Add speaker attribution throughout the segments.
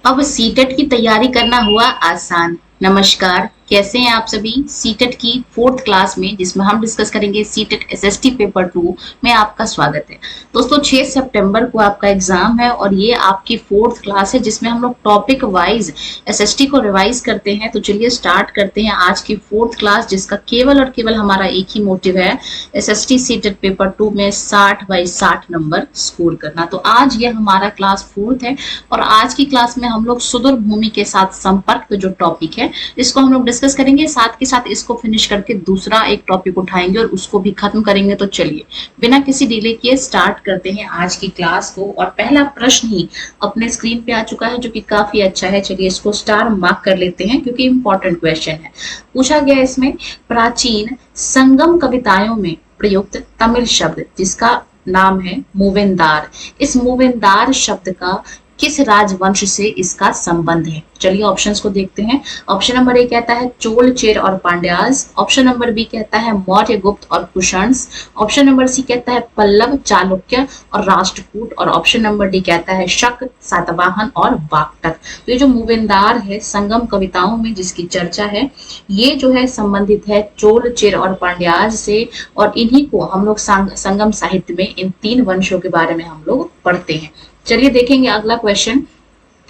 Speaker 1: अब सीटेट की तैयारी करना हुआ आसान। नमस्कार, कैसे हैं आप सभी। सीटेट की 4th क्लास में, जिसमें हम डिस्कस करेंगे सीटेट एसएसटी पेपर 2 में आपका स्वागत है। दोस्तों 6 सितंबर को आपका एग्जाम है और ये आपकी 4th क्लास है, जिसमें हम लोग टॉपिक वाइज एसएसटी को रिवाइज करते हैं। तो चलिए स्टार्ट करते हैं आज की 4th क्लास, जिसका केवल और केवल हमारा एक ही मोटिव है, एसएसटी सीटेट पेपर 2 में 60/60 नंबर स्कोर करना। तो आज ये हमारा क्लास 4th है और आज की क्लास में हम लोग सुदूर भूमि के साथ संपर्क जो टॉपिक है इसको हम लोग डिस्कस करेंगे। साथ के साथ इसको फिनिश करके दूसरा एक टॉपिक उठाएंगे और उसको भी खत्म करेंगे। तो चलिए बिना किसी डिले किए स्टार्ट करते हैं आज की क्लास को। और पहला प्रश्न ही अपने स्क्रीन पे आ चुका है, जो कि काफी अच्छा है। चलिए इसको स्टार मार्क कर लेते हैं क्योंकि इंपॉर्टेंट क्वेश्चन है। पूछा गया इसमें, प्राचीन संगम कविताओं में प्रयुक्त तमिल शब्द जिसका नाम है मूवेंदार, इस मूवेंदार शब्द का किस राजवंश से इसका संबंध है। चलिए ऑप्शंस को देखते हैं। ऑप्शन नंबर ए कहता है चोल, चेर और पांड्यास। ऑप्शन नंबर बी कहता है मौर्य, गुप्त और कुषाण्स। ऑप्शन नंबर सी कहता है पल्लव, चालुक्य और राष्ट्रकूट। और ऑप्शन नंबर डी कहता है शक, सातवाहन और वाकटक। तो ये जो मूवेंदार है संगम कविताओं में जिसकी चर्चा है, ये जो है संबंधित है चोल, चेर और पांड्यास से। और इन्हीं को हम लोग संगम साहित्य में इन 3 वंशों के बारे में हम लोग पढ़ते हैं। चलिए देखेंगे अगला क्वेश्चन।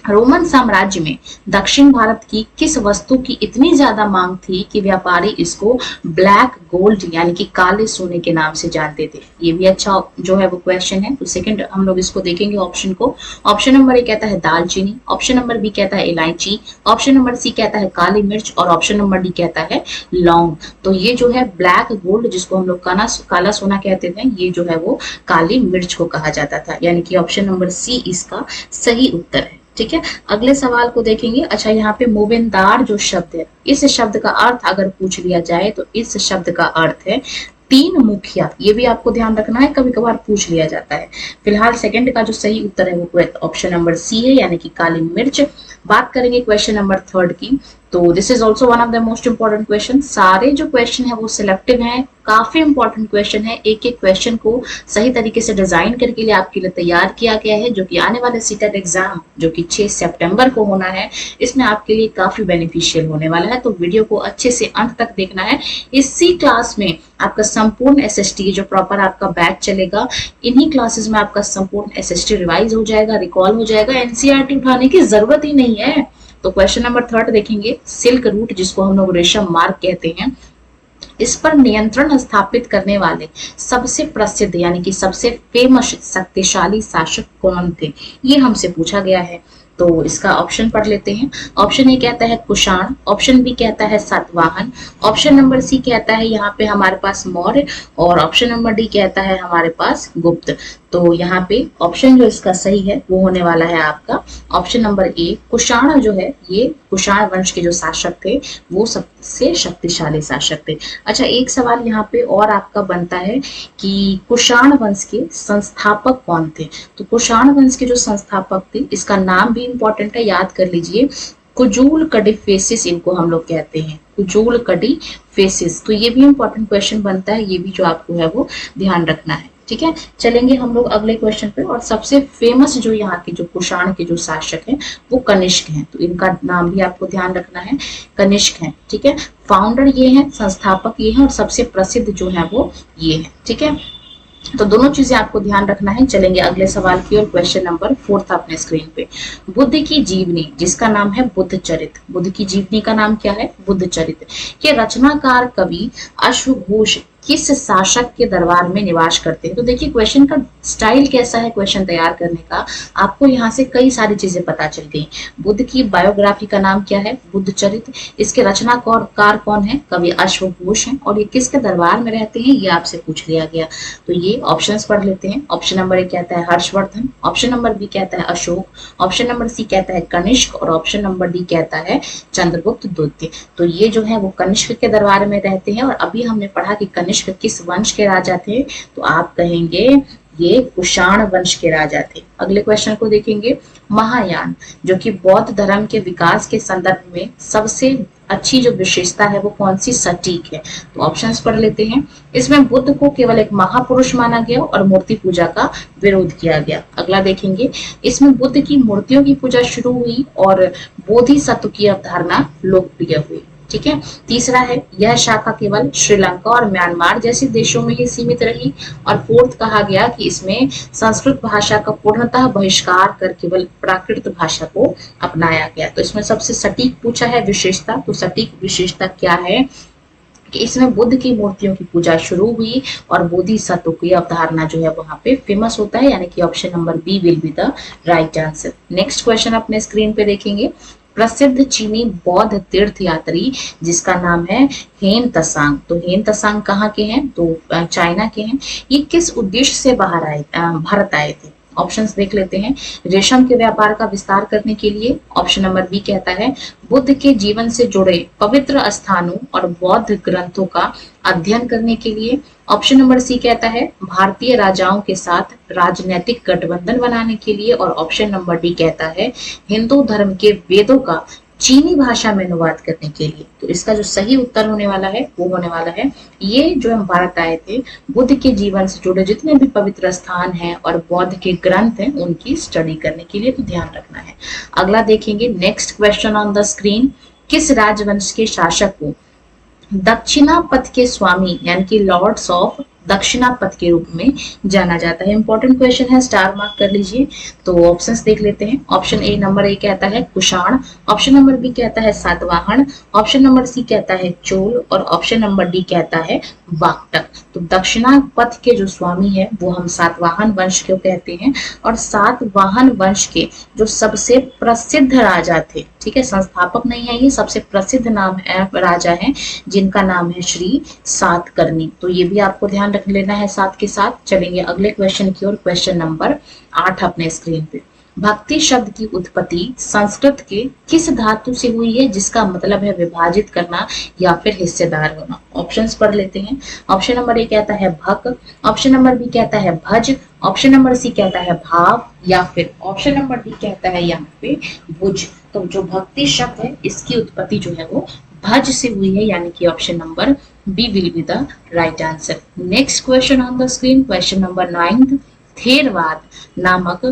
Speaker 1: रोमन साम्राज्य में दक्षिण भारत की किस वस्तु की इतनी ज्यादा मांग थी कि व्यापारी इसको ब्लैक गोल्ड यानी कि काले सोने के नाम से जानते थे। ये भी अच्छा जो है वो क्वेश्चन है। तो सेकंड हम लोग इसको देखेंगे ऑप्शन को। ऑप्शन नंबर ए कहता है दालचीनी। ऑप्शन नंबर बी कहता है इलायची। ऑप्शन नंबर सी कहता है काली मिर्च। और ऑप्शन नंबर डी कहता है लौंग। तो ये जो है ब्लैक गोल्ड, जिसको हम लोग काला सोना कहते थे, ये जो है वो काली मिर्च को कहा जाता था। यानी कि ऑप्शन नंबर सी इसका सही उत्तर है। ठीक है, अगले सवाल को देखेंगे। अच्छा, यहाँ पे मूवेंदार जो शब्द है, इस शब्द का अर्थ अगर पूछ लिया जाए तो इस शब्द का अर्थ है 3 मुखिया। ये भी आपको ध्यान रखना है, कभी कभार पूछ लिया जाता है। फिलहाल सेकंड का जो सही उत्तर है वो ऑप्शन नंबर सी है, यानी कि काली मिर्च। बात करेंगे क्वेश्चन नंबर 3 की। तो this is also one of the most important question. सारे जो क्वेश्चन है वो सिलेक्टिव हैं, काफी इंपॉर्टेंट क्वेश्चन है। एक एक क्वेश्चन को सही तरीके से डिजाइन करके लिए आपके लिए तैयार किया गया है, जो कि आने वाले सीटेट एग्जाम जो कि 6 सितंबर को होना है, इसमें आपके लिए काफी बेनिफिशियल होने वाला है। तो वीडियो को अच्छे से अंत तक देखना है। इसी क्लास में आपका संपूर्ण एसएसटी जो प्रॉपर आपका बैच चलेगा, इन्हीं क्लासेस में आपका संपूर्ण एसएसटी रिवाइज हो जाएगा, रिकॉल हो जाएगा। एनसीईआरटी उठाने की जरूरत ही नहीं है। तो क्वेश्चन नंबर 3 देखेंगे। सिल्क रूट, जिसको हम लोग रेशम मार्ग कहते हैं, इस पर नियंत्रण स्थापित करने वाले सबसे प्रसिद्ध यानी कि सबसे फेमस शक्तिशाली शासक कौन थे, ये हमसे पूछा गया है। तो इसका ऑप्शन पढ़ लेते हैं। ऑप्शन ए कहता है कुषाण। ऑप्शन बी कहता है सातवाहन। ऑप्शन नंबर सी कहता है यहाँ पे हमारे पास मौर्य। और ऑप्शन नंबर डी कहता है हमारे पास गुप्त। तो यहाँ पे ऑप्शन जो इसका सही है वो होने वाला है आपका ऑप्शन नंबर ए, कुषाण जो है, ये कुषाण वंश के जो शासक थे वो सबसे शक्तिशाली शासक थे। अच्छा, एक सवाल यहाँ पे और आपका बनता है कि कुषाण वंश के संस्थापक कौन थे। तो कुषाण वंश के जो संस्थापक थे, इसका नाम भी इंपॉर्टेंट है, याद कर लीजिए। कुजूल कडिफेसिस इनको हम लोग कहते हैं, कुजूल कडिफेसिस। तो ये भी इंपॉर्टेंट क्वेश्चन बनता है, ये भी जो आपको है वो ध्यान रखना है। ठीक है, चलेंगे हम लोग अगले क्वेश्चन पे। और सबसे फेमस जो यहाँ के जो कुषाण के जो शासक हैं वो कनिष्क हैं। तो इनका नाम भी आपको ध्यान रखना है, कनिष्क हैं। ठीक है, फाउंडर ये हैं, संस्थापक ये हैं, और सबसे प्रसिद्ध जो है वो ये है। ठीक है, तो दोनों चीजें आपको ध्यान रखना है। चलेंगे अगले सवाल की ओर। क्वेश्चन नंबर 4 अपने स्क्रीन पे। बुद्ध की जीवनी जिसका नाम है बुद्ध चरित, बुद्ध की जीवनी का नाम क्या है, बुद्ध चरित, के रचनाकार कवि अश्वघोष किस शासक के दरबार में निवास करते हैं। तो देखिए क्वेश्चन का स्टाइल कैसा है क्वेश्चन तैयार करने का, आपको यहाँ से कई सारी चीजें पता चल गई। बुद्ध की बायोग्राफी का नाम क्या है, बुद्ध चरित। इसके रचनाकार कौन है, कवि अश्वघोष हैं। और ये किसके दरबार में रहते हैं, ये आपसे पूछ लिया गया। तो ये ऑप्शंस पढ़ लेते हैं। ऑप्शन नंबर ए कहता है हर्षवर्धन। ऑप्शन नंबर बी कहता है अशोक। ऑप्शन नंबर सी कहता है कनिष्क। और ऑप्शन नंबर डी कहता है चंद्रगुप्त द्वितीय। तो ये जो है वो कनिष्क के दरबार में रहते हैं। और अभी हमने पढ़ा कि कनिष्क किस वंश के राजा थे, तो आप कहेंगे ये कुषाण वंश के राजा थे। अगले क्वेश्चन को देखेंगे। महायान जो कि बौद्ध धर्म के विकास के संदर्भ में सबसे अच्छी जो विशेषता है वो कौन सी सटीक है? तो ऑप्शंस पढ़ लेते हैं। इसमें बुद्ध को केवल एक महापुरुष माना गया और मूर्ति पूजा का विरोध किया गया। अगला देखेंगे, इसमें बुद्ध की मूर्तियों की पूजा शुरू हुई और बोधिसत्व की अवधारणा लोकप्रिय हुई। ठीक है। तीसरा है, यह शाखा केवल श्रीलंका और म्यांमार जैसे देशों में ही सीमित रही। और फोर्थ कहा गया कि इसमें संस्कृत भाषा का पूर्णतः बहिष्कार कर केवल प्राकृत भाषा को अपनाया गया। तो इसमें सबसे सटीक पूछा है विशेषता, तो सटीक विशेषता क्या है कि इसमें बुद्ध की मूर्तियों की पूजा शुरू हुई और बोधिसत्व की अवधारणा जो है वहां पे फेमस होता है, यानी कि option number B will be the right answer. Next question अपने स्क्रीन पे देखेंगे। प्रसिद्ध चीनी बौद्ध तीर्थ यात्री जिसका नाम है हेन तसांग। तो हेन तसांग कहाँ के हैं? तो चाइना के हैं। ये किस उद्देश्य से भारत आए थे? ऑप्शंस देख लेते हैं। रेशम के व्यापार का विस्तार करने के लिए, ऑप्शन नंबर बी कहता है बुद्ध के जीवन से जुड़े पवित्र स्थानों और बौद्ध ग्रंथों का अध्ययन करने के लिए, ऑप्शन नंबर सी कहता है भारतीय राजाओं के साथ राजनीतिक गठबंधन बनाने के लिए, और ऑप्शन नंबर डी कहता है हिंदू धर्म के वेदों का चीनी भाषा में अनुवाद करने के लिए। तो इसका जो सही उत्तर होने वाला है वो होने वाला है, ये जो हम भारत आए थे बुद्ध के जीवन से जुड़े जितने भी पवित्र स्थान हैं और बौद्ध के ग्रंथ हैं उनकी स्टडी करने के लिए, तो ध्यान रखना है। अगला देखेंगे, next question on the screen. किस राजवंश के शासक को दक्षिणापथ के स्वामी यानी कि लॉर्ड्स ऑफ दक्षिणापथ के रूप में जाना जाता है? इंपॉर्टेंट क्वेश्चन है, स्टार मार्क कर लीजिए। तो ऑप्शंस देख लेते हैं। ऑप्शन ए नंबर ए कहता है कुषाण, ऑप्शन नंबर बी कहता है सातवाहन, ऑप्शन नंबर सी कहता है चोल, और ऑप्शन नंबर डी कहता है वाकटक। तो दक्षिणापथ के जो स्वामी है वो हम सातवाहन वंश को कहते हैं, और सातवाहन वंश के जो सबसे प्रसिद्ध राजा थे, ठीक है, संस्थापक नहीं है, ये सबसे प्रसिद्ध नाम है राजा है जिनका नाम है श्री सातकर्णी। तो ये भी आपको ध्यान रख लेना है साथ के साथ। चलेंगे अगले क्वेश्चन की ओर, क्वेश्चन नंबर 8 अपने स्क्रीन पे। भक्ति शब्द की उत्पत्ति संस्कृत के किस धातु से हुई है जिसका मतलब है विभाजित करना या फिर हिस्सेदार होना? ऑप्शंस पढ़ लेते हैं। ऑप्शन नंबर ए कहता है भक, ऑप्शन नंबर बी कहता है भज, ऑप्शन नंबर सी कहता है भाव, या फिर ऑप्शन नंबर डी कहता है यहाँ पे भुज। तो जो भक्ति शब्द है इसकी उत्पत्ति जो है वो भज से हुई है, यानी कि option number B will be the right answer. Next question on the screen, question number 9। थेरवाद नामक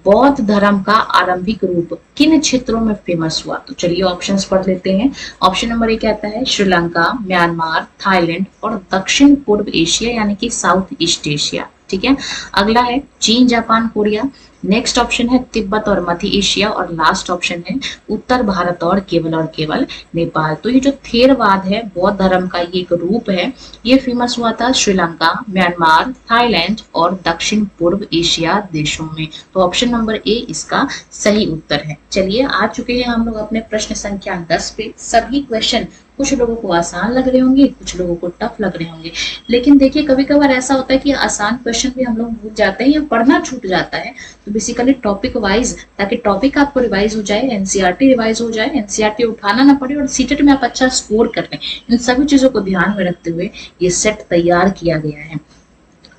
Speaker 1: बौद्ध धर्म का आरंभिक रूप किन क्षेत्रों में फेमस हुआ? तो चलिए ऑप्शंस पढ़ लेते हैं। ऑप्शन नंबर ए कहता है श्रीलंका, म्यांमार, थाईलैंड और दक्षिण पूर्व एशिया यानी कि साउथ ईस्ट एशिया। ठीक है। अगला है चीन, जापान, कोरिया। नेक्स्ट ऑप्शन है तिब्बत और मध्य एशिया, और लास्ट ऑप्शन है उत्तर भारत और केवल नेपाल। तो ये जो थेरवाद है बौद्ध धर्म का ये एक रूप है, ये फेमस हुआ था श्रीलंका, म्यांमार, थाईलैंड और दक्षिण पूर्व एशिया देशों में। तो ऑप्शन नंबर ए इसका सही उत्तर है। चलिए आ चुके हैं हम लोग अपने प्रश्न संख्या 10 पे। सभी क्वेश्चन कुछ लोगों को आसान लग रहे होंगे, कुछ लोगों को टफ लग रहे होंगे, लेकिन देखिए कभी कभार ऐसा होता है कि आसान क्वेश्चन भी हम लोग भूल जाते हैं या पढ़ना छूट जाता है। तो बेसिकली टॉपिक वाइज, ताकि टॉपिक आपको रिवाइज हो जाए, एनसीईआरटी रिवाइज हो जाए, एनसीईआरटी उठाना ना पड़े और सीटेट में आप अच्छा स्कोर कर लें, इन सभी चीजों को ध्यान में रखते हुए ये सेट तैयार किया गया है।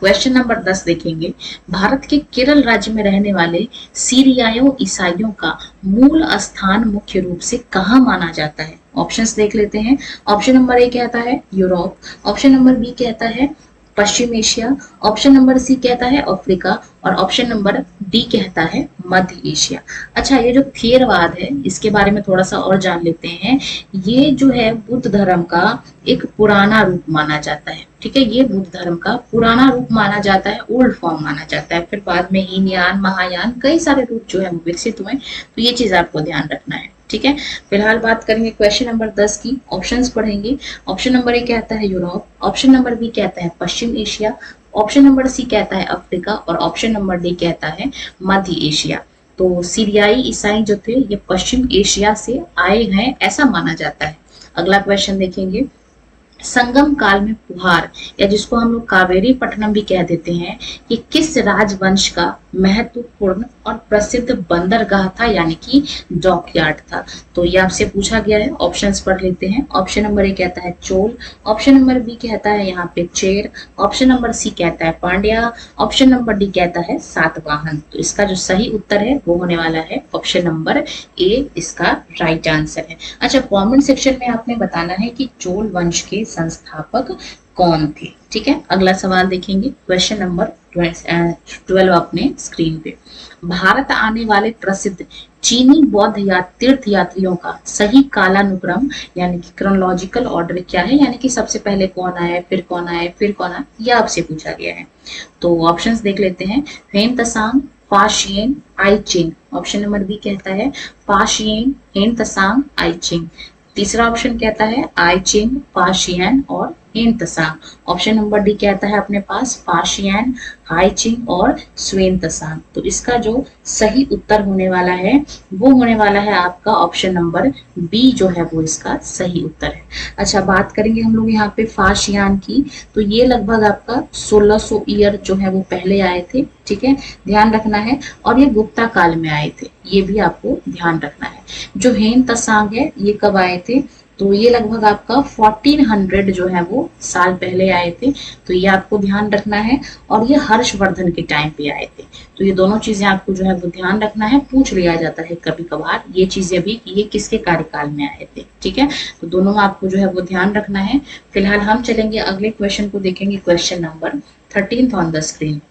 Speaker 1: क्वेश्चन नंबर 10 देखेंगे। भारत के केरल राज्य में रहने वाले सीरियाई ईसाइयों का मूल स्थान मुख्य रूप से कहाँ माना जाता है? ऑप्शंस देख लेते हैं। ऑप्शन नंबर ए कहता है यूरोप, ऑप्शन नंबर बी कहता है पश्चिम एशिया, ऑप्शन नंबर सी कहता है अफ्रीका, और ऑप्शन नंबर डी कहता है मध्य एशिया। अच्छा, ये जो थेरवाद है इसके बारे में थोड़ा सा और जान लेते हैं। ये जो है बुद्ध धर्म का एक पुराना रूप माना जाता है। ठीक है, ये बुद्ध धर्म का पुराना रूप माना जाता है, ओल्ड फॉर्म माना जाता है। फिर बाद में हीनयान, महायान कई सारे रूप जो है विकसित हुए। तो ये चीज आपको ध्यान रखना है। ठीक है, फिलहाल बात करेंगे क्वेश्चन नंबर 10 की। ऑप्शंस पढ़ेंगे। ऑप्शन नंबर ए कहता है यूरोप, ऑप्शन नंबर बी कहता है पश्चिम एशिया, ऑप्शन नंबर सी कहता है अफ्रीका, और ऑप्शन नंबर डी कहता है मध्य एशिया। तो सीरियाई ईसाई जो थे ये पश्चिम एशिया से आए हैं ऐसा माना जाता है। अगला क्वेश्चन देखेंगे। संगम काल में पुहार, या जिसको हम लोग कावेरी पट्टनम भी कह देते हैं, ये किस राजवंश का महत्वपूर्ण और प्रसिद्ध बंदरगाह था, यानी कि डॉकयार्ड था। तो ये आपसे पूछा गया है, ऑप्शंस पढ़ लेते हैं। ऑप्शन नंबर ए कहता है चोल, ऑप्शन नंबर बी कहता है यहाँ पे चेर, ऑप्शन नंबर सी कहता है पांड्या, ऑप्शन नंबर डी कहता है सातवाहन। तो इसका जो सही उत्तर है वो होने वाला है ऑप्शन नंबर ए, इसका राइट आंसर है। अच्छा, कमेंट सेक्शन में आपने बताना है कि चोल वंश के संस्थापक कौन थे। ठीक है, अगला सवाल देखेंगे, क्वेश्चन नंबर 12 अपने स्क्रीन पे। भारत आने वाले प्रसिद्ध चीनी बौद्ध या तीर्थ यात्रियों का सही कालानुक्रम यानी कि क्रोनोलॉजिकल ऑर्डर क्या है, यानी कि सबसे पहले कौन आया, फिर कौन आया, फिर कौन आया, यह आपसे पूछा गया है। तो ऑप्शंस देख लेते हैं। हेन तसांग, फाशियन, आई चिंग। ऑप्शन नंबर बी कहता है फाशियन, हेन तसांग, आई चिंग। तीसरा ऑप्शन कहता है आई चिंग, फाशियन और हेन तसांग। ऑप्शन नंबर डी कहता है अपने पास फाशियन, हाई चिंग और स्वेन तसांग। तो इसका जो सही उत्तर होने वाला है वो होने वाला है आपका ऑप्शन नंबर बी, जो है वो इसका सही उत्तर है। अच्छा, बात करेंगे हम लोग यहाँ पे फाशियान की, तो ये लगभग आपका 1600 ईयर जो है वो पहले आए थे। ठीक है, ध्यान रखना है। और ये गुप्ता काल में आए थे, ये भी आपको ध्यान रखना है। जो हेन तसांग है ये कब आए थे, तो ये लगभग आपका 1400 जो है वो साल पहले आए थे, तो ये आपको ध्यान रखना है। और ये हर्षवर्धन के टाइम पे आए थे, तो ये दोनों चीजें आपको जो है वो ध्यान रखना है। पूछ लिया जाता है कभी कभार ये चीजें भी कि ये किसके कार्यकाल में आए थे। ठीक है, तो दोनों आपको जो है वो ध्यान रखना है। फिलहाल हम चलेंगे अगले क्वेश्चन को देखेंगे, question number 13 on the screen.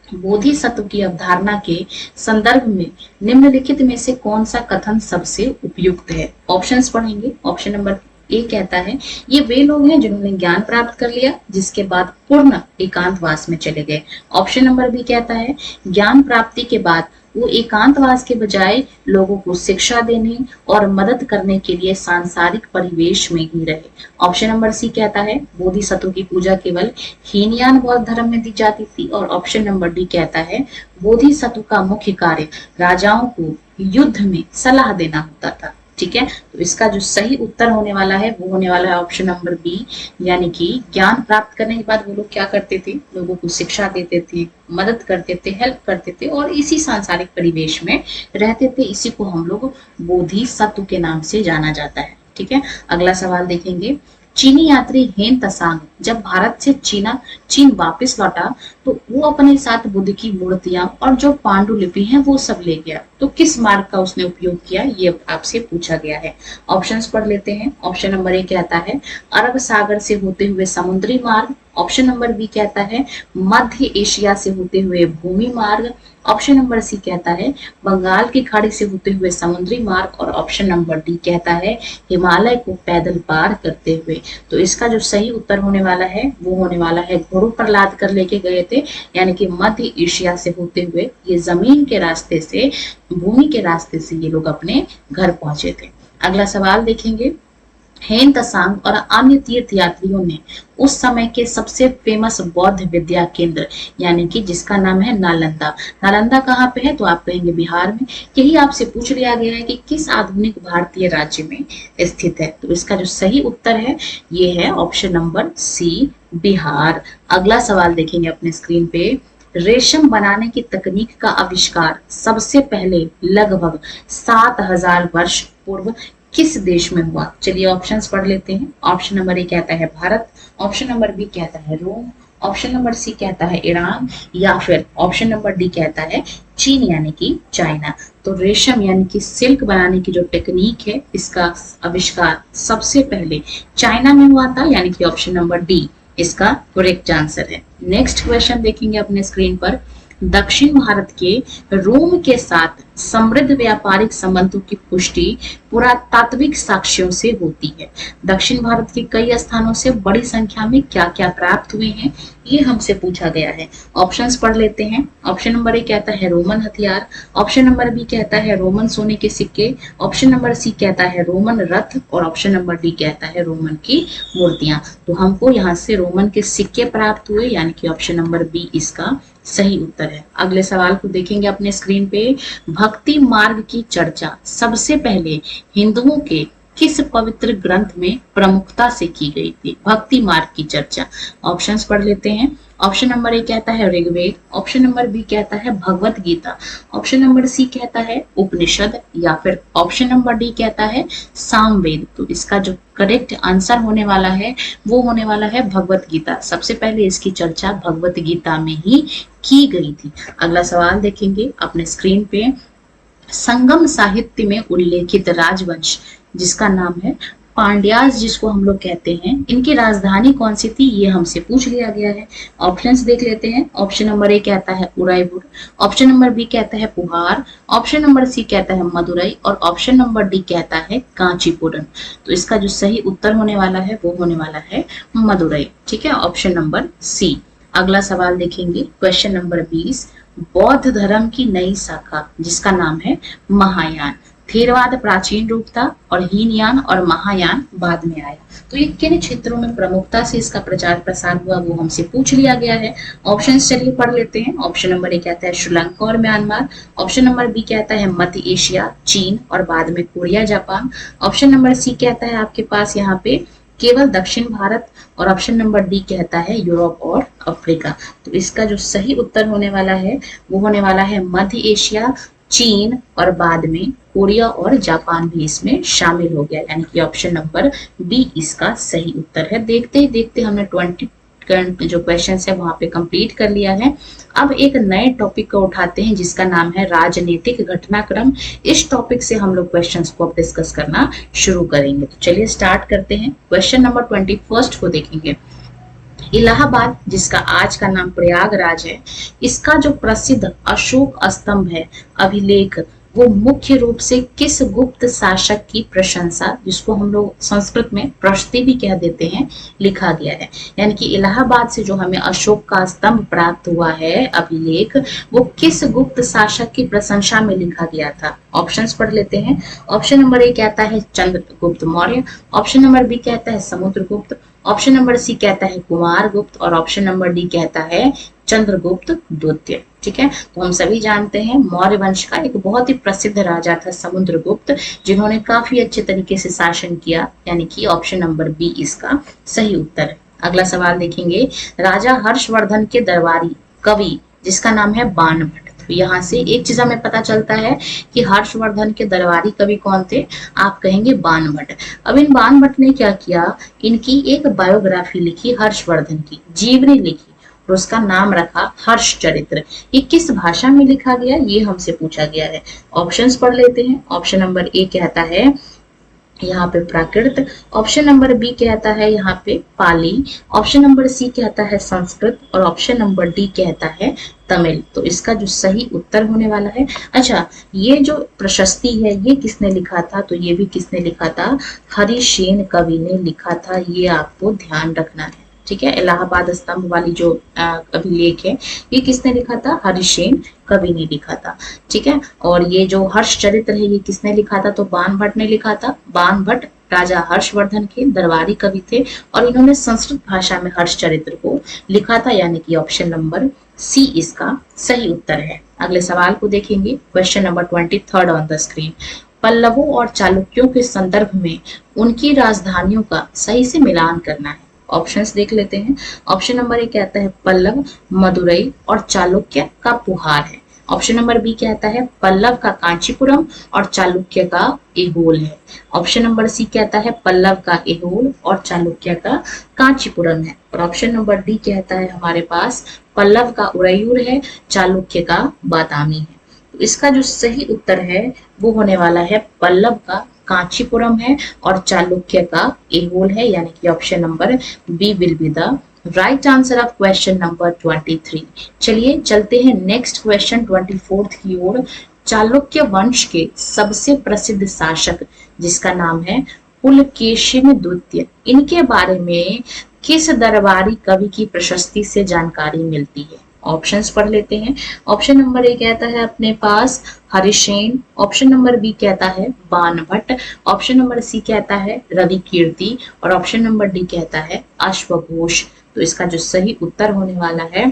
Speaker 1: Bodhisattva की अवधारणा के संदर्भ में निम्नलिखित में से कौन सा कथन सबसे उपयुक्त है। ऑप्शंस पढ़ेंगे। ऑप्शन नंबर ए कहता है ये वे लोग हैं जिन्होंने ज्ञान प्राप्त कर लिया जिसके बाद पूर्ण एकांतवास में चले गए। ऑप्शन नंबर बी कहता है ज्ञान प्राप्ति के बाद वो एकांतवास के बजाय लोगों को शिक्षा देने और मदद करने के लिए सांसारिक परिवेश में ही रहे। ऑप्शन नंबर सी कहता है बोधिसत्व की पूजा केवल हीनयान बौद्ध धर्म में दी जाती थी। और ऑप्शन नंबर डी कहता है बोधिसत्व का मुख्य कार्य राजाओं को युद्ध में सलाह देना होता था। ठीक है, तो इसका जो सही उत्तर होने वाला है वो होने वाला है ऑप्शन नंबर बी, यानी कि ज्ञान प्राप्त करने के बाद वो लोग क्या करते थे, लोगों को शिक्षा देते थे, मदद करते थे, हेल्प करते थे और इसी सांसारिक परिवेश में रहते थे। इसी को हम लोग बोधिसत्व के नाम से जाना जाता है। ठीक है, अगला सवाल देखेंगे। चीनी यात्री हेन तसांग जब भारत से चीन वापस लौटा तो वो अपने साथ बुद्ध की मूर्तियां और जो पांडुलिपि हैं वो सब ले गया। तो किस मार्ग का उसने उपयोग किया, ये आपसे पूछा गया है। ऑप्शंस पढ़ लेते हैं। ऑप्शन नंबर ए कहता है अरब सागर से होते हुए समुद्री मार्ग। ऑप्शन नंबर बी कहता है मध्य एशिया से होते हुए भूमि मार्ग। ऑप्शन नंबर सी कहता है बंगाल की खाड़ी से होते हुए समुद्री मार्ग। और ऑप्शन नंबर डी कहता है हिमालय को पैदल पार करते हुए। तो इसका जो सही उत्तर होने वाला है वो होने वाला है घोड़ों पर लाद कर लेके गए थे, यानी कि मध्य एशिया से होते हुए ये जमीन के रास्ते से, भूमि के रास्ते से ये लोग अपने घर पहुंचे थे। अगला सवाल देखेंगे। हेन तसांग और अन्य तीर्थ यात्रियों ने उस समय के सबसे फेमस बौद्ध विद्या केंद्र यानी कि जिसका नाम है नालंदा। नालंदा कहाँ पे है, तो आप कहेंगे बिहार में। यही आपसे पूछ लिया गया है कि किस आधुनिक भारतीय राज्य में स्थित है। तो इसका जो सही उत्तर है ये है ऑप्शन नंबर सी, बिहार। अगला सवाल देखेंगे अपने स्क्रीन पे। रेशम बनाने की तकनीक का आविष्कार सबसे पहले लगभग 7000 वर्ष पूर्व किस देश में हुआ। चलिए ऑप्शंस पढ़ लेते हैं। ऑप्शन नंबर ए कहता है भारत, ऑप्शन नंबर बी कहता है रोम, ऑप्शन नंबर सी कहता है ईरान, या फिर ऑप्शन नंबर डी कहता है चीन यानी कि चाइना। तो रेशम यानी कि सिल्क बनाने की जो टेक्निक है इसका आविष्कार सबसे पहले चाइना में हुआ था, यानी कि ऑप्शन नंबर डी इसका करेक्ट आंसर है। नेक्स्ट क्वेश्चन देखेंगे अपने स्क्रीन पर। दक्षिण भारत के रोम के साथ समृद्ध व्यापारिक संबंधों की पुष्टि पुरातात्विक साक्ष्यों से होती है। दक्षिण भारत के कई स्थानों से बड़ी संख्या में क्या क्या प्राप्त हुए हैं, ये हमसे पूछा गया है। ऑप्शंस पढ़ लेते हैं। ऑप्शन नंबर ए कहता है रोमन हथियार, ऑप्शन नंबर बी कहता है रोमन सोने के सिक्के, ऑप्शन नंबर सी कहता है रोमन रथ और ऑप्शन नंबर डी कहता है रोमन की मूर्तियां। तो हमको यहाँ से रोमन के सिक्के प्राप्त हुए, यानी कि ऑप्शन नंबर बी इसका सही उत्तर है। अगले सवाल को देखेंगे अपने स्क्रीन पे। भक्ति मार्ग की चर्चा सबसे पहले हिंदुओं के किस पवित्र ग्रंथ में प्रमुखता से की गई थी भक्ति मार्ग की चर्चा? ऑप्शंस पढ़ लेते हैं। ऑप्शन नंबर ए कहता है ऋग्वेद, ऑप्शन नंबर बी कहता है Bhagavad Gita, option number C कहता है उपनिषद, या फिर ऑप्शन नंबर डी कहता है सामवेद। तो इसका जो करेक्ट आंसर होने वाला है वो होने वाला है भगवत गीता। सबसे पहले इसकी चर्चा भगवत गीता में ही की गई थी। अगला सवाल देखेंगे अपने स्क्रीन पे। संगम साहित्य में उल्लेखित राजवंश जिसका नाम है पांड्यास, जिसको हम लोग कहते हैं, इनकी राजधानी कौन सी थी, ये हमसे पूछ लिया गया है। ऑप्शंस देख लेते हैं। ऑप्शन नंबर ए कहता है उदयपुर, ऑप्शन नंबर बी कहता है पुहार, ऑप्शन नंबर सी कहता है मदुरई और ऑप्शन नंबर डी कहता है कांचीपुरम। तो इसका जो सही उत्तर होने वाला है वो होने वाला है मदुरई। ठीक है, ऑप्शन नंबर सी। अगला सवाल देखेंगे, क्वेश्चन नंबर 20। बौद्ध धर्म की नई शाखा जिसका नाम है महायान। थेरवाद प्राचीन रूप था और हीनयान और महायान बाद में आया। तो ये किन क्षेत्रों में प्रमुखता से इसका प्रचार प्रसार हुआ वो हमसे पूछ लिया गया है। ऑप्शन चलिए पढ़ लेते हैं। ऑप्शन नंबर ए कहता है श्रीलंका और म्यांमार, ऑप्शन नंबर बी कहता है मध्य एशिया, चीन और बाद में कोरिया, जापान, ऑप्शन नंबर सी कहता है आपके पास यहाँ पे केवल दक्षिण भारत और ऑप्शन नंबर डी कहता है यूरोप और अफ्रीका। तो इसका जो सही उत्तर होने वाला है वो होने वाला है मध्य एशिया, चीन और बाद में कोरिया और जापान भी इसमें शामिल हो गया, यानी कि ऑप्शन नंबर बी इसका सही उत्तर है। देखते ही देखते हमने 20 जो क्वेश्चन है वहां पे कंप्लीट कर लिया है। अब एक नए टॉपिक को उठाते हैं जिसका नाम है राजनीतिक घटनाक्रम। इस टॉपिक से हम लोग क्वेश्चंस को अब डिस्कस करना शुरू करेंगे। तो चलिए स्टार्ट करते हैं। क्वेश्चन नंबर 21 को देखेंगे। इलाहाबाद जिसका आज का नाम प्रयागराज है, इसका जो प्रसिद्ध अशोक स्तंभ है अभिलेख, वो मुख्य रूप से किस गुप्त शासक की प्रशंसा, जिसको हम लोग संस्कृत में प्रशस्ति भी कह देते हैं, लिखा गया है। यानी कि इलाहाबाद से जो हमें अशोक का स्तंभ प्राप्त हुआ है अभिलेख, वो किस गुप्त शासक की प्रशंसा में लिखा गया था? ऑप्शंस पढ़ लेते हैं। ऑप्शन नंबर ए कहता है Chandragupta Maurya, option number B कहता है समुद्रगुप्त, ऑप्शन नंबर सी कहता है कुमार गुप्त और ऑप्शन नंबर डी कहता है चंद्रगुप्त द्वितीय। ठीक है, तो हम सभी जानते हैं मौर्य वंश का एक बहुत ही प्रसिद्ध राजा था समुद्रगुप्त, जिन्होंने काफी अच्छे तरीके से शासन किया, यानी कि ऑप्शन नंबर बी इसका सही उत्तर है। अगला सवाल देखेंगे। राजा हर्षवर्धन के दरबारी कवि जिसका नाम है बाणभट्ट। तो यहाँ से एक चीज हमें पता चलता है कि हर्षवर्धन के दरबारी कवि कौन थे, आप कहेंगे बाणभट्ट। अब इन बाणभट्ट ने क्या किया, इनकी एक बायोग्राफी लिखी, हर्षवर्धन की जीवनी लिखी और उसका नाम रखा हर्षचरित्र। ये किस भाषा में लिखा गया ये हमसे पूछा गया है। ऑप्शंस पढ़ लेते हैं। ऑप्शन नंबर ए कहता है यहाँ पे प्राकृत, ऑप्शन नंबर बी कहता है यहाँ पे पाली, ऑप्शन नंबर सी कहता है संस्कृत और ऑप्शन नंबर डी कहता है तमिल। तो इसका जो सही उत्तर होने वाला है, अच्छा ये जो प्रशस्ति है ये किसने लिखा था, तो ये भी किसने लिखा था, हरिसेन कवि ने लिखा था। ये आपको ध्यान रखना है। ठीक है, इलाहाबाद स्तंभ वाली जो अभिलेख है ये किसने लिखा था, हरिसेन कवि ने लिखा था। ठीक है, और ये जो हर्षचरित्र है ये किसने लिखा था, तो बाणभट्ट ने लिखा था। बाणभट्ट राजा हर्षवर्धन के दरबारी कवि थे और इन्होंने संस्कृत भाषा में हर्षचरित्र को लिखा था, यानी कि ऑप्शन नंबर सी इसका सही उत्तर है। अगले सवाल को देखेंगे। Question number 23 on the screen. पल्लवों और चालुक्यों के संदर्भ में उनकी राजधानियों का सही से मिलान करना है। ऑप्शंस देख लेते हैं। ऑप्शन नंबर ए कहता है पल्लव मदुरई और चालुक्य का पुहार है। ऑप्शन नंबर बी कहता है पल्लव का कांचीपुरम और चालुक्य का एहोल है। ऑप्शन नंबर सी कहता है पल्लव का एहोल और चालुक्य का कांचीपुरम है और ऑप्शन नंबर डी कहता है हमारे पास पल्लव का उरैयूर है, चालुक्य का बादामी है। तो इसका जो सही उत्तर है वो होने वाला है पल्लव का कांचीपुरम है और चालुक्य का एहोल है, यानी कि option number B will be the right answer of question number 23। चलिए चलते हैं नेक्स्ट क्वेश्चन 24 की ओर। चालुक्य वंश के सबसे प्रसिद्ध शासक जिसका नाम है पुलकेशिन द्वितीय, इनके बारे में किस दरबारी कवि की प्रशस्ति से जानकारी मिलती है? ऑप्शंस पढ़ लेते हैं। ऑप्शन नंबर ए कहता है अपने पास हरिसेन, ऑप्शन नंबर बी कहता है बाणभट्ट, ऑप्शन नंबर सी कहता है रवि कीर्ति और ऑप्शन नंबर डी कहता है अश्वघोष। तो इसका जो सही उत्तर होने वाला है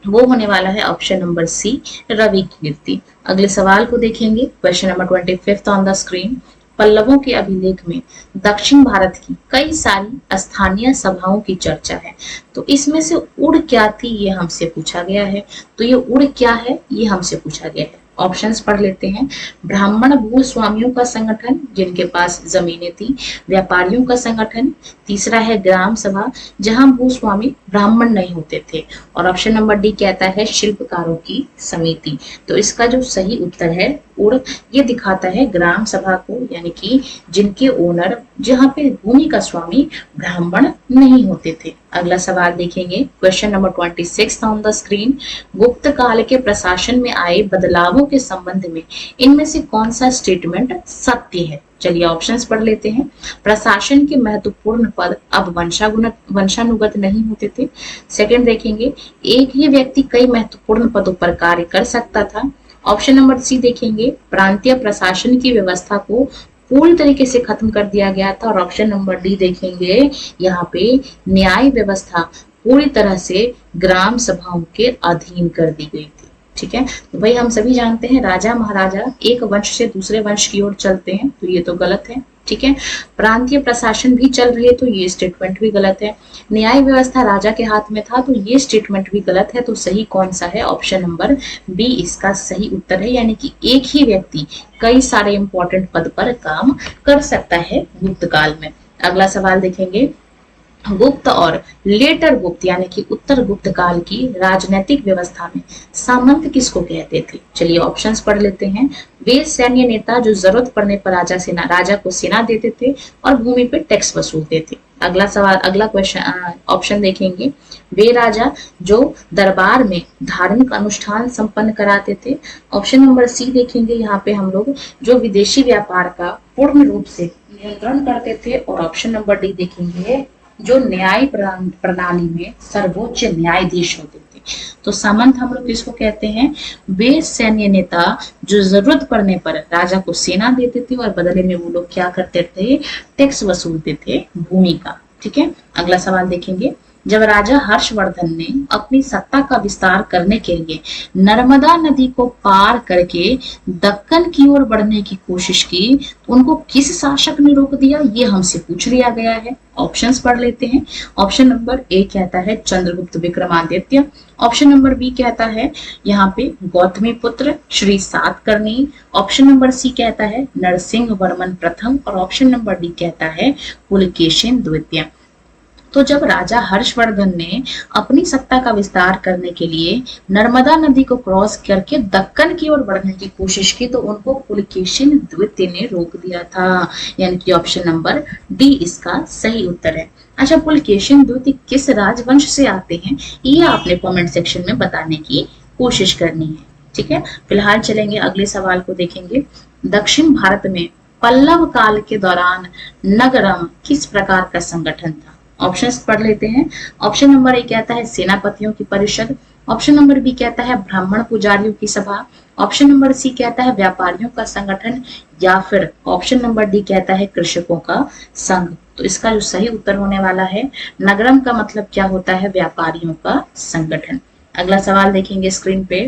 Speaker 1: वो होने वाला है option number C Ravi Kirti. अगले सवाल को देखेंगे। Question number 25 on the screen. पल्लवों के अभिलेख में दक्षिण भारत की कई सारी स्थानीय सभाओं की चर्चा है। तो इसमें से उड़ क्या थी ये हमसे पूछा गया है। तो ये उड़ क्या है ये हमसे पूछा गया है। ऑप्शंस पढ़ लेते हैं। ब्राह्मण भूस्वामियों का संगठन जिनके पास जमीनें थी, व्यापारियों का संगठन, तीसरा है ग्राम सभा जहां भूस्वामी ब्राह्मण नहीं होते थे, और ऑप्शन नंबर डी कहता है शिल्पकारों की समिति। तो इसका जो सही उत्तर है उड़, ये दिखाता है ग्राम सभा को, यानी कि जिनके ओनर, जहां पे भूमि का स्वामी ब्राह्मण नहीं होते थे। अगला सवाल देखेंगे, question number 26 on the screen. गुप्त काल के प्रशासन में आए बदलावों के संबंध में इनमें से कौन सा स्टेटमेंट सत्य है? चलिए ऑप्शंस पढ़ लेते हैं। प्रशासन के महत्वपूर्ण पद अब वंशानुगत नहीं होते थे। सेकंड देखेंगे, एक ही व्यक्ति कई महत्वपूर्ण पदों पर कार्य कर सकता था। ऑप्शन नंबर सी देखेंगे, प्रांतीय प्रशासन की व्यवस्था को पूर्ण तरीके से खत्म कर दिया गया था। और ऑप्शन नंबर डी देखेंगे, यहाँ पे न्याय व्यवस्था पूरी तरह से ग्राम सभाओं के अधीन कर दी गई थी। ठीक है, तो भाई हम सभी जानते हैं राजा महाराजा एक वंश से दूसरे वंश की ओर चलते हैं, तो ये तो गलत है। ठीक है, प्रांतीय प्रशासन भी चल रही है, तो ये स्टेटमेंट भी गलत है। न्याय व्यवस्था राजा के हाथ में था, तो ये स्टेटमेंट भी गलत है। तो सही कौन सा है? ऑप्शन नंबर बी इसका सही उत्तर है, यानी कि एक ही व्यक्ति कई सारे इंपॉर्टेंट पद पर काम कर सकता है गुप्त काल में। अगला सवाल देखेंगे, गुप्त और लेटर गुप्त यानी कि उत्तर गुप्त काल की राजनीतिक व्यवस्था में सामंत किसको कहते थे? चलिए ऑप्शंस पढ़ लेते हैं। वे सैन्य नेता जो जरूरत पड़ने पर राजा को सेना देते थे और भूमि पे टैक्स वसूलते थे। अगला सवाल, अगला क्वेश्चन ऑप्शन देखेंगे, वे राजा जो दरबार में धार्मिक अनुष्ठान संपन्न कराते थे। ऑप्शन नंबर सी देखेंगे, यहाँ पे हम लोग जो विदेशी व्यापार का पूर्ण रूप से नियंत्रण करते थे। और ऑप्शन नंबर डी देखेंगे, जो न्याय प्रणाली में सर्वोच्च न्यायाधीश होते थे। तो सामंत हम लोग किसको कहते हैं? वे सैन्य नेता जो जरूरत पड़ने पर राजा को सेना देते थे और बदले में वो लोग क्या करते थे? टैक्स वसूलते थे भूमि का। ठीक है, अगला सवाल देखेंगे, जब राजा हर्षवर्धन ने अपनी सत्ता का विस्तार करने के लिए नर्मदा नदी को पार करके दक्कन की ओर बढ़ने की कोशिश की, उनको किस शासक ने रोक दिया? ये हमसे पूछ लिया गया है। ऑप्शंस पढ़ लेते हैं। ऑप्शन नंबर ए कहता है Chandragupta Vikramaditya. Option number B कहता है यहाँ पे Gautami Putra Shri Satakarni. Option number C कहता है नरसिंह वर्मन प्रथम। और ऑप्शन नंबर डी कहता है पुलकेशिन द्वितीय। तो जब राजा हर्षवर्धन ने अपनी सत्ता का विस्तार करने के लिए नर्मदा नदी को क्रॉस करके दक्कन की ओर बढ़ने की कोशिश की, तो उनको पुलकेशिन द्वितीय ने रोक दिया था, यानी कि ऑप्शन नंबर डी इसका सही उत्तर है। अच्छा, पुलकेशिन द्वितीय किस राजवंश से आते हैं, ये आपने कमेंट सेक्शन में बताने की कोशिश करनी है। ठीक है, फिलहाल चलेंगे अगले सवाल को देखेंगे। दक्षिण भारत में पल्लव काल के दौरान नगरम किस प्रकार का संगठन था? ऑप्शंस पढ़ लेते हैं। ऑप्शन नंबर ए कहता है सेनापतियों की परिषद। ऑप्शन नंबर बी कहता है ब्राह्मण पुजारियों की सभा। ऑप्शन नंबर सी कहता है व्यापारियों का संगठन, या फिर ऑप्शन नंबर डी कहता है कृषकों का संघ। तो इसका जो सही उत्तर होने वाला है, नगरम का मतलब क्या होता है? व्यापारियों का संगठन। अगला सवाल देखेंगे स्क्रीन पे,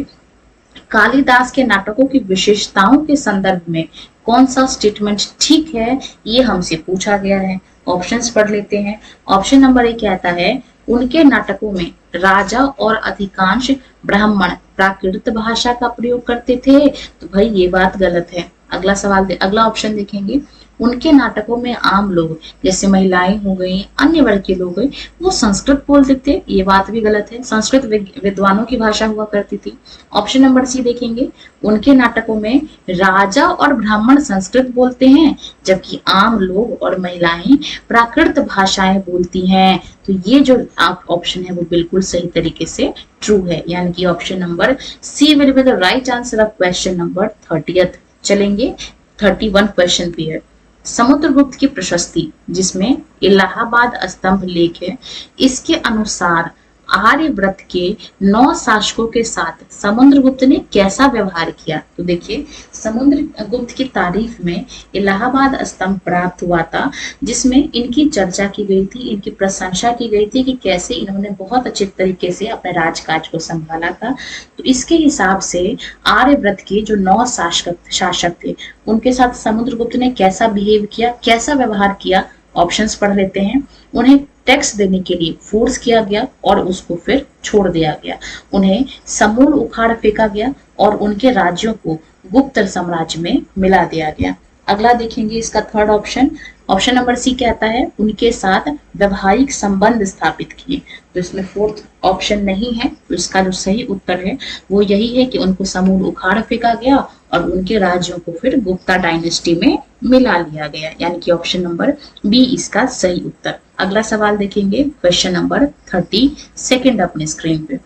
Speaker 1: कालिदास के नाटकों की विशेषताओं के संदर्भ में कौन सा स्टेटमेंट ठीक है? ये हमसे पूछा गया है। ऑप्शंस पढ़ लेते हैं। ऑप्शन नंबर ए कहता है उनके नाटकों में राजा और अधिकांश ब्राह्मण प्राकृत भाषा का प्रयोग करते थे। तो भाई ये बात गलत है। अगला सवाल अगला ऑप्शन देखेंगे, उनके नाटकों में आम लोग जैसे महिलाएं हो गई, अन्य वर्ग के लोग वो संस्कृत बोलते थे। ये बात भी गलत है, संस्कृत विद्वानों की भाषा हुआ करती थी। ऑप्शन नंबर सी देखेंगे, उनके नाटकों में राजा और ब्राह्मण संस्कृत बोलते हैं जबकि आम लोग और महिलाएं प्राकृत भाषाएं बोलती हैं। तो ये जो ऑप्शन है वो बिल्कुल सही तरीके से ट्रू है, यानी कि option number C will be the right answer of question number 30th। चलेंगे 31 क्वेश्चन पे है। समुद्रगुप्त की प्रशस्ति जिसमें इलाहाबाद स्तंभ लेख है, इसके अनुसार आर्यव्रत के 9 शासकों के साथ समुद्रगुप्त ने कैसा व्यवहार किया? तो देखिए, समुद्रगुप्त की तारीफ में इलाहाबाद स्तंभ प्राप्त हुआ था, जिसमें इनकी चर्चा की गई थी, इनकी प्रशंसा की गई थी कि कैसे इन्होंने बहुत अच्छे तरीके से अपने राजकाज को संभाला था। तो इसके हिसाब से आर्यव्रत के जो 9 शासक थे, उनके साथ समुद्रगुप्त ने कैसा बिहेव किया, कैसा व्यवहार किया? ऑप्शंस पढ़ लेते हैं। उन्हें टैक्स देने के लिए फोर्स किया गया और उसको फिर छोड़ दिया गया। उन्हें समूल उखाड़ फेंका गया और उनके राज्यों को गुप्त साम्राज्य में मिला दिया गया। अगला देखेंगे इसका third option, option number C कहता है उनके साथ वैवाहिक संबंध स्थापित किए। तो इसमें फोर्थ ऑप्शन नहीं है, तो इसका जो सही उत्तर है वो यही है कि उनको समूल उखाड़ फेंका गया और उनके राज्यों को फिर गुप्ता डायनेस्टी में मिला लिया गया, यानी कि ऑप्शन नंबर बी इसका सही उत्तर। अगला सवाल देखेंगे, क्वेश्चन नंबर 32 अपने स्क्रीन पे।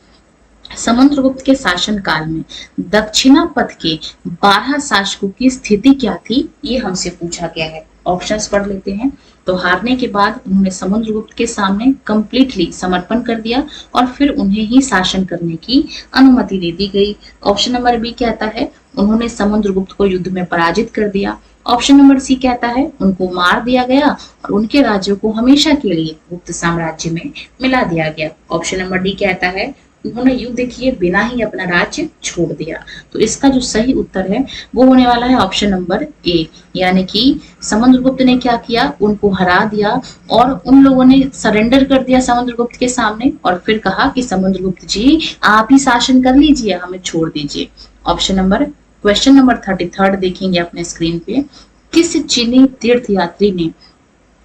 Speaker 1: समुद्रगुप्त के शासन काल में दक्षिणा पथ के 12 शासकों की स्थिति क्या थी, ये हमसे पूछा गया है। ऑप्शंस पढ़ लेते हैं। तो हारने के बाद उन्होंने समुद्रगुप्त के सामने कंप्लीटली समर्पण कर दिया और फिर उन्हें ही शासन करने की अनुमति दे दी गई। ऑप्शन नंबर बी कहता है उन्होंने समुद्रगुप्त को युद्ध में पराजित कर दिया। ऑप्शन नंबर सी कहता है उनको मार दिया गया और उनके राज्यों को हमेशा के लिए गुप्त साम्राज्य में मिला दिया गया। ऑप्शन नंबर डी कहता है उन्होंने युद्ध किए बिना ही अपना राज्य छोड़ दिया। तो इसका जो सही उत्तर है वो होने वाला है ऑप्शन नंबर ए, यानी कि समुद्रगुप्त ने क्या किया, उनको हरा दिया और उन लोगों ने सरेंडर कर दिया समुद्रगुप्त के सामने और फिर कहा कि समुद्रगुप्त जी आप ही शासन कर लीजिए, हमें छोड़ दीजिए। ऑप्शन नंबर क्वेश्चन नंबर 33 देखेंगे अपने स्क्रीन पे। किस चीनी तीर्थ यात्री ने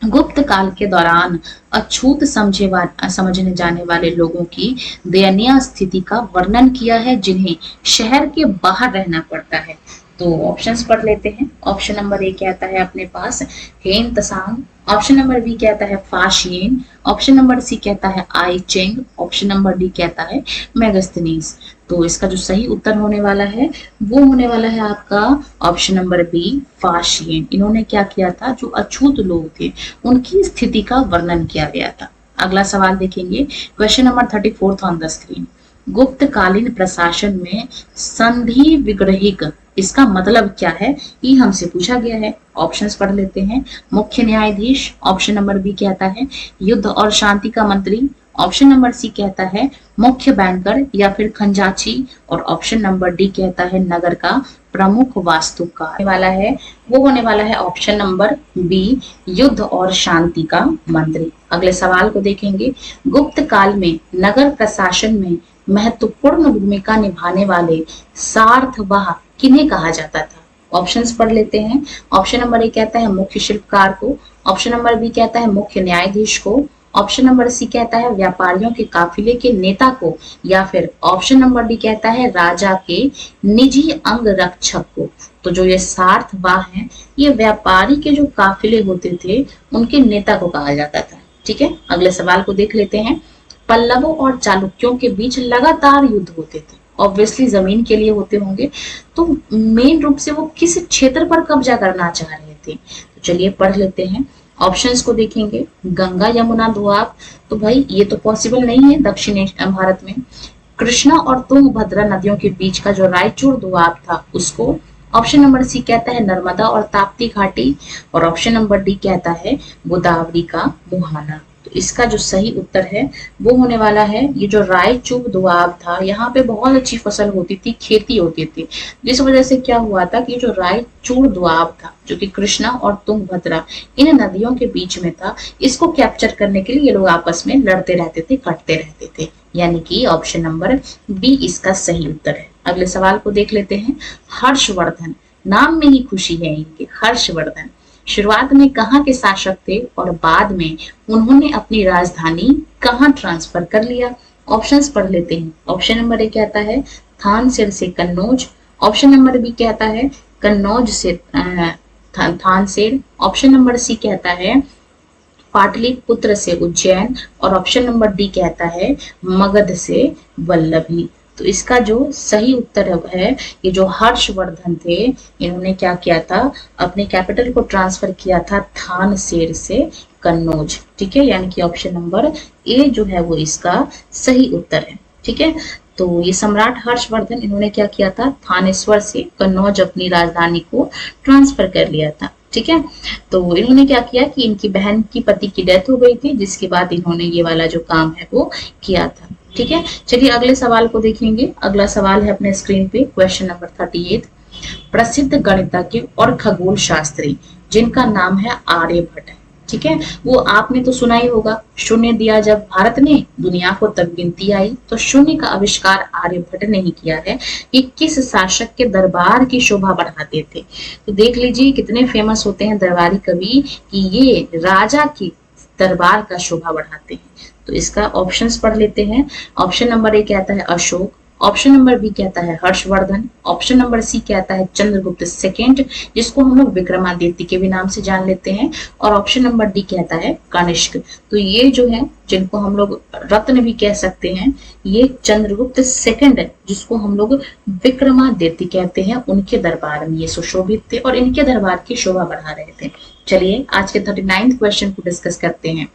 Speaker 1: गुप्त काल के दौरान अछूत समझने जाने वाले लोगों की दयनीय स्थिति का वर्णन किया है जिन्हें शहर के बाहर रहना पड़ता है? तो ऑप्शंस पढ़ लेते हैं। ऑप्शन नंबर ए कहता है अपने पास हेन तसांग, ऑप्शन नंबर बी कहता है फाशियन, ऑप्शन नंबर सी कहता है आई चेंग, ऑप्शन नंबर डी कहता है मेगास्थनीज। तो इसका जो सही उत्तर होने वाला है वो होने वाला है आपका ऑप्शन नंबर बी फाशियन। इन्होंने क्या किया था, जो अछूत लोग थे उनकी स्थिति का वर्णन किया गया था। अगला सवाल देखेंगे, question number 34 on the screen. गुप्त कालीन प्रशासन में संधि विग्रहिक इसका मतलब क्या है, ये हमसे पूछा गया है। ऑप्शंस पढ़ लेते हैं। मुख्य न्यायाधीश, ऑप्शन नंबर बी कहता है युद्ध और शांति का मंत्री, ऑप्शन नंबर सी कहता है मुख्य बैंकर या फिर खंजाची, और ऑप्शन नंबर डी कहता है नगर का प्रमुख वास्तुकार। वाला है वो होने वाला है ऑप्शन नंबर बी युद्ध और शांति का मंत्री। अगले सवाल को देखेंगे। गुप्त काल में नगर प्रशासन में महत्वपूर्ण भूमिका निभाने वाले सार्थवाह किन्हें कहा जाता था? ऑप्शंस पढ़ लेते हैं। ऑप्शन नंबर ए कहता है मुख्य शिल्पकार को, ऑप्शन नंबर बी कहता है मुख्य न्यायाधीश को, ऑप्शन नंबर सी कहता है व्यापारियों के काफिले के नेता को, या फिर ऑप्शन नंबर डी कहता है राजा के निजी अंग रक्षक को। तो जो ये सार्थवाह हैं, ये व्यापारी के जो काफिले होते थे उनके नेता को कहा जाता था। ठीक है, अगले सवाल को देख लेते हैं। पल्लवों और चालुक्यों के बीच लगातार युद्ध होते थे, ऑब्वियसली जमीन के लिए होते होंगे, तो मेन रूप से वो किस क्षेत्र पर कब्जा करना चाह रहे थे? तो चलिए पढ़ लेते हैं। ऑप्शंस को देखेंगे। गंगा यमुना दोआब, तो भाई ये तो पॉसिबल नहीं है दक्षिण भारत में। कृष्णा और तुंगभद्रा नदियों के बीच का जो रायचूर दोआब था उसको। ऑप्शन नंबर सी कहता है नर्मदा और ताप्ती घाटी, और ऑप्शन नंबर डी कहता है गोदावरी का मुहाना। तो इसका जो सही उत्तर है वो होने वाला है ये जो रायचूर दोआब था, यहाँ पे बहुत अच्छी फसल होती थी, खेती होती थी, जिस वजह से क्या हुआ था कि जो रायचूर दोआब था जो कि कृष्णा और तुंगभद्रा इन नदियों के बीच में था, इसको कैप्चर करने के लिए ये लोग आपस में लड़ते रहते थे, कटते रहते थे, यानी कि ऑप्शन नंबर बी इसका सही उत्तर है। अगले सवाल को देख लेते हैं। हर्षवर्धन, नाम में ही खुशी है इनके, हर्षवर्धन शुरुआत में कहाँ के शासक थे और बाद में उन्होंने अपनी राजधानी कहाँ ट्रांसफर कर लिया? ऑप्शंस पढ़ लेते हैं। ऑप्शन नंबर ए कहता है थानसेन से कन्नौज, ऑप्शन नंबर बी कहता है कन्नौज से थानसेन, ऑप्शन नंबर सी कहता है पाटलिपुत्र से उज्जैन, और ऑप्शन नंबर डी कहता है मगध से वल्लभी। तो इसका जो सही उत्तर है ये जो हर्षवर्धन थे इन्होंने क्या किया था, अपने कैपिटल को ट्रांसफर किया था थानसेन से कन्नौज। ठीक है, यानी कि ऑप्शन नंबर ए जो है वो इसका सही उत्तर है। ठीक है, तो ये सम्राट हर्षवर्धन इन्होंने क्या किया था, थानेश्वर से कन्नौज अपनी राजधानी को ट्रांसफर कर लिया था। ठीक है, तो इन्होंने क्या किया कि इनकी बहन की पति की डेथ हो गई थी, जिसके बाद इन्होंने ये वाला जो काम है वो किया था। ठीक है, चलिए अगले सवाल को देखेंगे। अगला सवाल है अपने स्क्रीन पे, क्वेश्चन नंबर 38। प्रसिद्ध गणितज्ञ और खगोल शास्त्री जिनका नाम है आर्यभट्ट। ठीक है, वो आपने तो सुना ही होगा, शून्य दिया जब भारत ने दुनिया को तब गिनती आई। तो शून्य का आविष्कार आर्यभट्ट ने ही किया है। ये किस शासक के दरबार की शोभा बढ़ाते थे? तो देख लीजिए कितने फेमस होते हैं दरबारी कवि कि ये राजा के दरबार का शोभा बढ़ाते हैं। तो इसका ऑप्शंस पढ़ लेते हैं। ऑप्शन नंबर ए कहता है अशोक, ऑप्शन नंबर बी कहता है हर्षवर्धन, ऑप्शन नंबर सी कहता है चंद्रगुप्त सेकेंड, जिसको हम लोग विक्रमादित्य के भी नाम से जान लेते हैं, और ऑप्शन नंबर डी कहता है कनिष्क। तो ये जो है जिनको हम लोग रत्न भी कह सकते हैं, ये चंद्रगुप्त सेकेंड है, जिसको हम लोग विक्रमादित्य कहते हैं। उनके दरबार में ये सुशोभित थे और इनके दरबार की शोभा बढ़ा रहे थे। चलिए आज के 39th क्वेश्चन को डिस्कस करते हैं।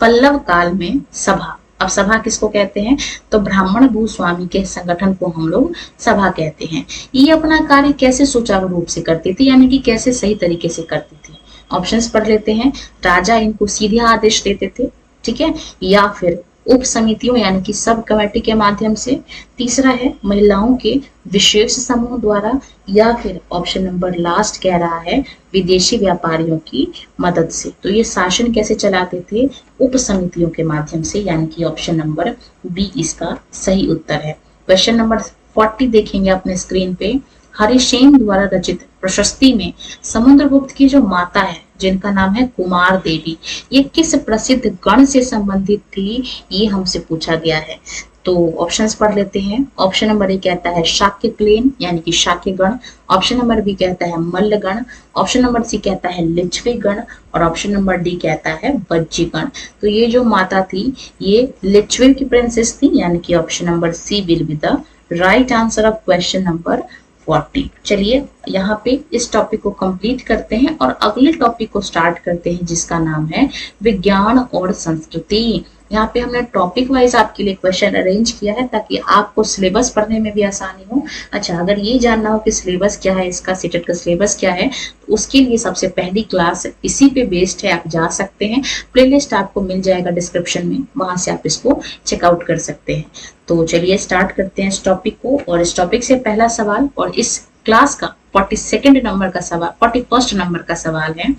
Speaker 1: पल्लव काल में सभा, अब सभा किसको कहते हैं, तो ब्राह्मण भूस्वामी के संगठन को हम लोग सभा कहते हैं। ये अपना कार्य कैसे सुचारू रूप से करती थी, यानी कि कैसे सही तरीके से करती थी? ऑप्शंस पढ़ लेते हैं। राजा इनको सीधे आदेश देते थे, ठीक है, या फिर उप समितियों यानी कि सब कमेटी के माध्यम से, तीसरा है महिलाओं के विशेष समूह द्वारा, या फिर ऑप्शन नंबर लास्ट कह रहा है विदेशी व्यापारियों की मदद से। तो ये शासन कैसे चलाते थे, उप समितियों के माध्यम से, यानी कि ऑप्शन नंबर बी इसका सही उत्तर है। क्वेश्चन नंबर 40 देखेंगे अपने स्क्रीन पे। हरिसेन द्वारा रचित प्रशस्ति में समुद्रगुप्त की जो माता है जिनका नाम है कुमार देवी, ये किस प्रसिद्ध गण से संबंधित थी, ये हमसे पूछा गया है। तो ऑप्शंस पढ़ लेते हैं। ऑप्शन नंबर ए कहता है शाक्य क्लेन यानी कि शाक्य गण, ऑप्शन नंबर बी कहता है मल्ल गण, ऑप्शन नंबर सी कहता है लिच्छवी गण, और ऑप्शन नंबर डी कहता है वज्जी गण। तो ये जो माता थी ये लिच्छवी की प्रिंसेस थी, यानी कि option number C will be the right answer of question number 40। चलिए यहाँ पे इस टॉपिक को कंप्लीट करते हैं और अगले टॉपिक को स्टार्ट करते हैं, जिसका नाम है विज्ञान और संस्कृति। यहाँ पे हमने टॉपिक वाइज आपके लिए क्वेश्चन अरेंज किया है ताकि आपको सिलेबस पढ़ने में भी आसानी हो। अच्छा, अगर ये जानना हो कि सिलेबस क्या है, इसका सीटेट का सिलेबस क्या है, तो उसके लिए सबसे पहली क्लास इसी पे बेस्ड है, आप जा सकते हैं। प्लेलिस्ट आपको मिल जाएगा डिस्क्रिप्शन में, वहां से आप इसको चेकआउट कर सकते हैं। तो चलिए स्टार्ट करते हैं इस टॉपिक को। और इस टॉपिक से पहला सवाल और इस क्लास का 42nd नंबर का सवाल, 41st नंबर का सवाल है।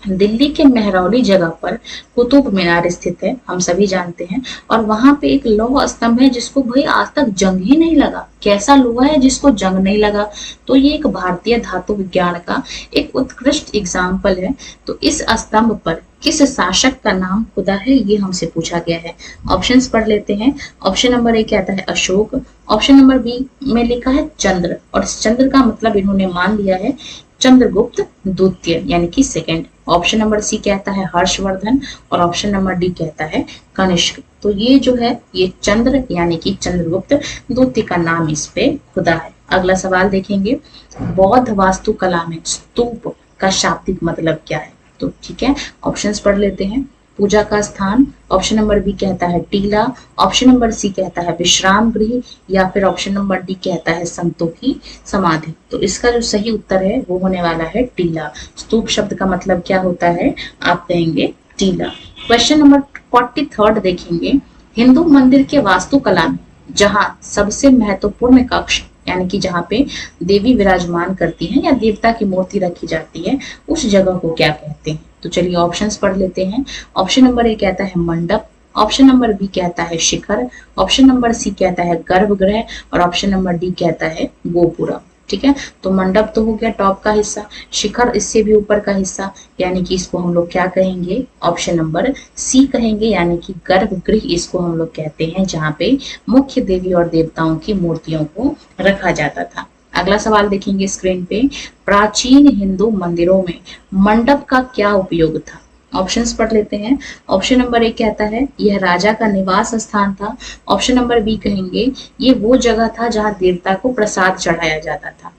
Speaker 1: दिल्ली के मेहरौली जगह पर कुतुब मीनार स्थित है, हम सभी जानते हैं, और वहां पे एक लौह स्तंभ है जिसको भाई आज तक जंग ही नहीं लगा। कैसा लोहा है जिसको जंग नहीं लगा? तो ये एक भारतीय धातु विज्ञान का एक उत्कृष्ट एग्जाम्पल है। तो इस स्तंभ पर किस शासक का नाम खुदा है, ये हमसे पूछा गया है। ऑप्शंस पढ़ लेते हैं। ऑप्शन नंबर ए कहता है अशोक, ऑप्शन नंबर बी में लिखा है चंद्र, और चंद्र का मतलब इन्होंने मान लिया है चंद्रगुप्त द्वितीय यानी कि सेकंड। ऑप्शन नंबर सी कहता है हर्षवर्धन, और ऑप्शन नंबर डी कहता है कनिष्क। तो ये जो है ये चंद्र यानी कि चंद्रगुप्त द्वितीय का नाम इस पे खुदा है। अगला सवाल देखेंगे। बौद्ध वास्तुकला में स्तूप का शाब्दिक मतलब क्या है? तो ठीक है, ऑप्शंस पढ़ लेते हैं। पूजा का स्थान, ऑप्शन नंबर बी कहता है टीला, ऑप्शन नंबर सी कहता है विश्राम गृह, या फिर ऑप्शन नंबर डी कहता है संतों की समाधि। तो इसका जो सही उत्तर है वो होने वाला है टीला। स्तूप शब्द का मतलब क्या होता है, आप कहेंगे टीला। क्वेश्चन नंबर 43 देखेंगे। हिंदू मंदिर के वास्तुकला में जहां सबसे महत्वपूर्ण कक्ष यानी कि जहाँ पे देवी विराजमान करती हैं या देवता की मूर्ति रखी जाती है, उस जगह को क्या कहते हैं? तो चलिए ऑप्शंस पढ़ लेते हैं। ऑप्शन नंबर ए कहता है मंडप, ऑप्शन नंबर बी कहता है शिखर, ऑप्शन नंबर सी कहता है गर्भगृह, और ऑप्शन नंबर डी कहता है गोपुरम। ठीक है, तो मंडप तो हो गया टॉप का हिस्सा, शिखर इससे भी ऊपर का हिस्सा, यानी कि इसको हम लोग क्या कहेंगे, ऑप्शन नंबर सी कहेंगे, यानी कि गर्भगृह इसको हम लोग कहते हैं, जहाँ पे मुख्य देवी और देवताओं की मूर्तियों को रखा जाता था। अगला सवाल देखेंगे स्क्रीन पे। प्राचीन हिंदू मंदिरों में मंडप का क्या उपयोग था? ऑप्शंस पढ़ लेते हैं। ऑप्शन नंबर ए कहता है यह राजा का निवास स्थान था, ऑप्शन नंबर बी कहेंगे ये वो जगह था जहां देवता को प्रसाद चढ़ाया जाता था,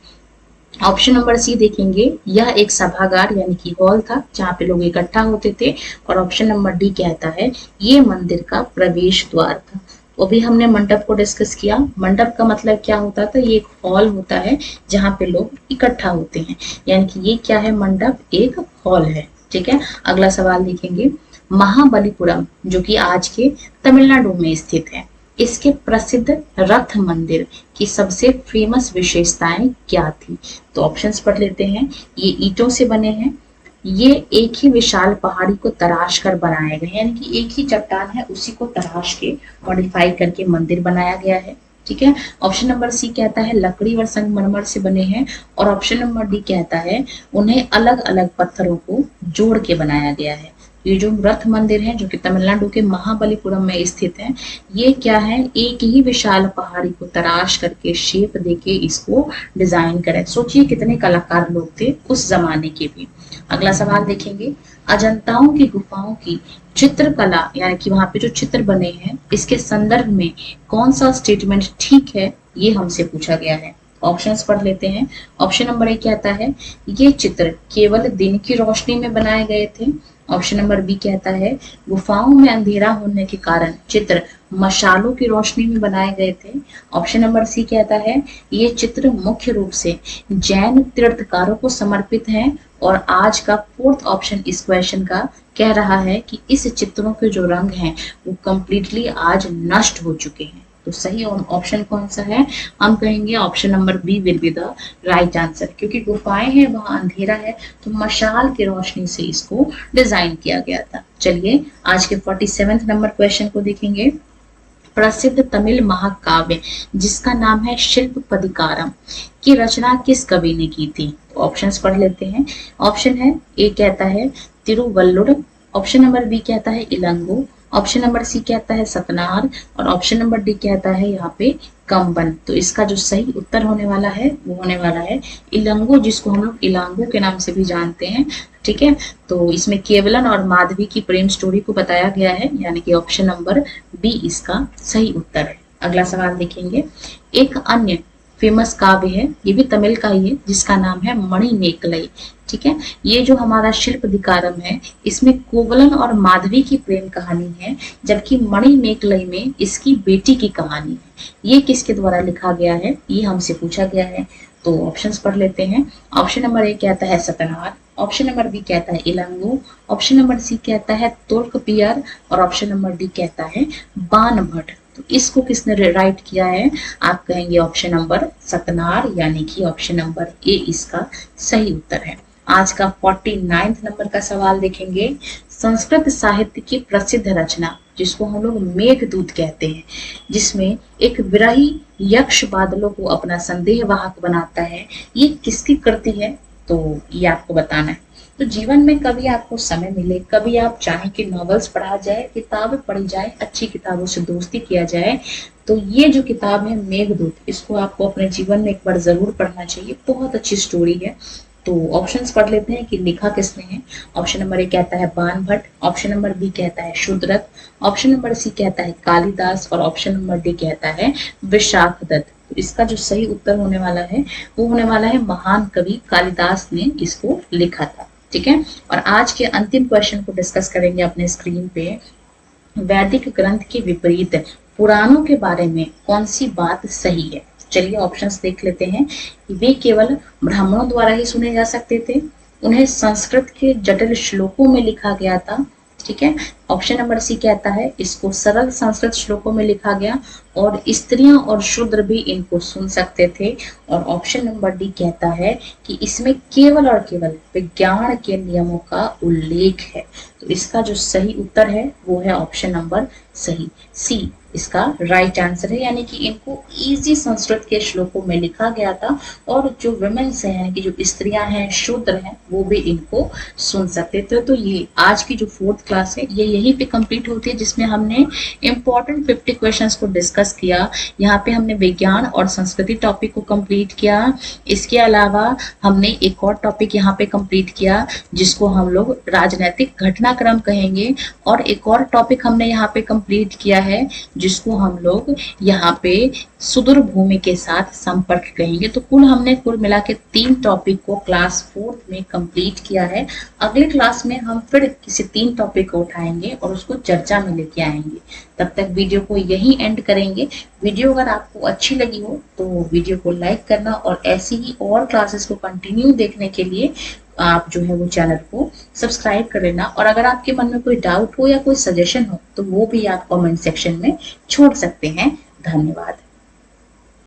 Speaker 1: ऑप्शन नंबर सी देखेंगे, यह एक सभागार यानी कि हॉल था जहाँ पे लोग इकट्ठा होते थे। और ऑप्शन नंबर डी कहता है ये मंदिर का प्रवेश द्वार था। तो अभी हमने मंडप को डिस्कस किया। मंडप का मतलब क्या होता था, ये एक हॉल होता है जहाँ पे लोग इकट्ठा होते हैं, यानी कि ये क्या है, मंडप एक हॉल है। ठीक है, अगला सवाल देखेंगे, महाबलीपुरम जो कि आज के तमिलनाडु में स्थित है, इसके प्रसिद्ध रथ मंदिर की सबसे फेमस विशेषताएं क्या थी? तो ऑप्शंस पढ़ लेते हैं। ये ईंटों से बने हैं, ये एक ही विशाल पहाड़ी को तराश कर बनाए गए, यानी कि एक ही चट्टान है उसी को तराश के मॉडिफाई करके मंदिर बनाया गया है। ठीक है, ऑप्शन नंबर सी कहता है लकड़ी और संगमरमर से बने हैं। और ऑप्शन नंबर डी कहता है उन्हें अलग अलग पत्थरों को जोड़ के बनाया गया है। ये जो रथ मंदिर है जो कि तमिलनाडु के महाबलीपुरम में स्थित है, ये क्या है, एक ही विशाल पहाड़ी को तराश करके शेप देके इसको डिजाइन करे। सोचिए कितने कलाकार लोग थे उस जमाने के भी। अगला सवाल देखेंगे, अजंताओं की गुफाओं की चित्रकला यानी कि वहां पे जो चित्र बने हैं इसके संदर्भ में कौन सा स्टेटमेंट ठीक है, ये हमसे पूछा गया है। ऑप्शंस पढ़ लेते हैं। ऑप्शन नंबर ए कहता है ये चित्र केवल दिन की रोशनी में बनाए गए थे। ऑप्शन नंबर बी कहता है गुफाओं में अंधेरा होने के कारण चित्र मशालों की रोशनी में बनाए गए थे। ऑप्शन नंबर सी कहता है ये चित्र मुख्य रूप से जैन तीर्थकारों को समर्पित हैं। और आज का फोर्थ ऑप्शन इस क्वेश्चन का कह रहा है कि इस चित्रों के जो रंग हैं वो कंप्लीटली आज नष्ट हो चुके हैं। तो सही ऑप्शन कौन सा है, हम कहेंगे option number B will be the right answer, क्योंकि गुफाएं हैं वहां अंधेरा है तो मशाल की रोशनी से इसको डिजाइन किया गया था। चलिए आज के 47वें नंबर क्वेश्चन को देखेंगे। प्रसिद्ध तमिल महाकाव्य जिसका नाम है शिल्पपदिकारम की रचना किस कवि ने की थी? तो ऑप्शंस पढ़ लेते हैं। ऑप्शन है ए कहता है तिरुवल्लुर, ऑप्शन नंबर बी कहता है इलंगो, ऑप्शन नंबर सी कहता है सतनार और ऑप्शन नंबर डी कहता है यहाँ पे कंबन। तो इसका जो सही उत्तर होने वाला है वो होने वाला है इलंगो, जिसको हम लोग इलांगो के नाम से भी जानते हैं। ठीक है, तो इसमें केवलन और माधवी की प्रेम स्टोरी को बताया गया है, यानी कि ऑप्शन नंबर बी इसका सही उत्तर है। अगला सवाल देखेंगे, एक अन्य फेमस काव्य है, ये भी तमिल का ही है, जिसका नाम है मणिमेकलई। ठीक है, ये जो हमारा शिल्पदिकारम है इसमें कोवलन और माधवी की प्रेम कहानी है, जबकि मणिमेकलई में इसकी बेटी की कहानी है। ये किसके द्वारा लिखा गया है, ये हमसे पूछा गया है। तो ऑप्शंस पढ़ लेते हैं। ऑप्शन नंबर ए कहता है सतनार, ऑप्शन नंबर बी कहता है इलांगो, ऑप्शन नंबर सी कहता है तुर्कपियर और ऑप्शन नंबर डी कहता है बाणभट्ट। तो इसको किसने राइट किया है, आप कहेंगे ऑप्शन नंबर सतनार, यानी कि ऑप्शन नंबर ए इसका सही उत्तर है। आज का 49वें नंबर का सवाल देखेंगे। संस्कृत साहित्य की प्रसिद्ध रचना जिसको हम लोग मेघदूत कहते हैं, जिसमें एक विरही यक्ष बादलों को अपना संदेह वाहक बनाता है, ये किसकी कृति है? तो ये आपको बताना है। तो जीवन में कभी आपको समय मिले, कभी आप चाहें कि नॉवेल्स पढ़ा जाए, किताबें पढ़ी जाए, अच्छी किताबों से दोस्ती किया जाए, तो ये जो किताब है मेघदूत, इसको आपको अपने जीवन में एक बार जरूर पढ़ना चाहिए। बहुत अच्छी स्टोरी है। तो ऑप्शंस पढ़ लेते हैं कि लिखा किसने है। ऑप्शन नंबर ए कहता है बाणभट्ट, ऑप्शन नंबर बी कहता है शूद्रक, ऑप्शन नंबर सी कहता है कालिदास और ऑप्शन नंबर डी कहता है विशाख दत्त। तो इसका जो सही उत्तर होने वाला है वो होने वाला है महान कवि कालिदास ने इसको लिखा था। ठीक है, और आज के अंतिम क्वेश्चन को डिस्कस करेंगे अपने स्क्रीन पे। वैदिक ग्रंथ के विपरीत पुराणों के बारे में कौन सी बात सही है? चलिए ऑप्शंस देख लेते हैं। वे केवल ब्राह्मणों द्वारा ही सुने जा सकते थे, उन्हें संस्कृत के जटिल श्लोकों में लिखा गया था। ठीक है, ऑप्शन नंबर सी कहता है इसको सरल संस्कृत श्लोकों में लिखा गया और स्त्रियां और शूद्र भी इनको सुन सकते थे। और ऑप्शन नंबर डी कहता है कि इसमें केवल और केवल विज्ञान के नियमों का उल्लेख है। तो इसका जो सही उत्तर है वो है ऑप्शन नंबर सही सी इसका राइट आंसर है, यानी कि इनको इजी संस्कृत के श्लोकों में लिखा गया था और जो वुमेन्स हैं यानी कि जो स्त्रियां हैं, शूद्र हैं, वो भी इनको सुन सकते थे। तो ये आज की जो 4th क्लास है ये यहीं पे कंप्लीट होती है, जिसमें हमने इम्पोर्टेंट 50 क्वेश्चंस को डिस्कस किया। यहाँ पे हमने विज्ञान और संस्कृति टॉपिक को कंप्लीट किया। इसके अलावा हमने एक और टॉपिक यहाँ पे कंप्लीट किया जिसको हम लोग राजनैतिक घटनाक्रम कहेंगे, और एक और टॉपिक हमने यहाँ पे कंप्लीट किया है जिसको हम लोग यहाँ पे सुदूर भूमि के साथ संपर्क कहेंगे। तो हमने कुल मिला के 3 टॉपिक को क्लास 4th में कंप्लीट किया है। अगले क्लास में हम फिर किसी 3 टॉपिक को उठाएंगे और उसको चर्चा में लेके आएंगे। तब तक वीडियो को यही एंड करेंगे। वीडियो अगर आपको अच्छी लगी हो तो वीडियो को लाइक करना और ऐसी ही और क्लासेस को कंटिन्यू देखने के लिए आप जो है वो चैनल को सब्सक्राइब कर लेना। और अगर आपके मन में कोई डाउट हो या कोई सजेशन हो तो वो भी आप कमेंट सेक्शन में छोड़ सकते हैं। धन्यवाद।